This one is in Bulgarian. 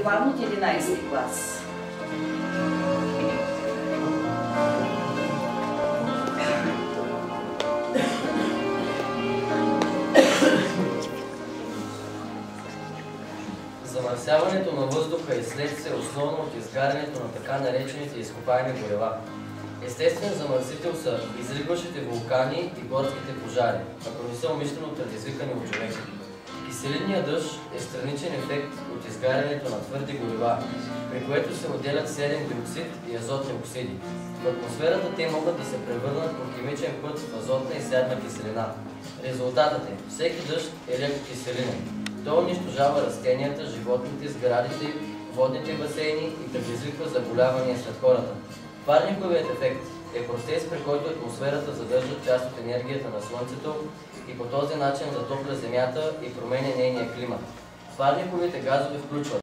доклад от 11 клас. Замърсяването на въздуха е следствие основно от изгарянето на така наречените изкопаеми горива. Естествен замърсител са изригващите вулкани и горските пожари, ако не са умишлено предизвикани от човека. Киселинният дъжд е страничен ефект от изгарянето на твърди горива, при което се отделят серен диоксид и азотни оксиди. В атмосферата те могат да се превърнат по химичен път в азотна и сярна киселина. Резултатът е: всеки дъжд е леко киселинен. Той унищожава растенията, животните, сградите, водните басейни и предизвиква заболявания сред хората. Парниковият ефект е процес, при който атмосферата задържа част от енергията на Слънцето и по този начин затопля Земята и променя нейния климат. Парниковите газове включват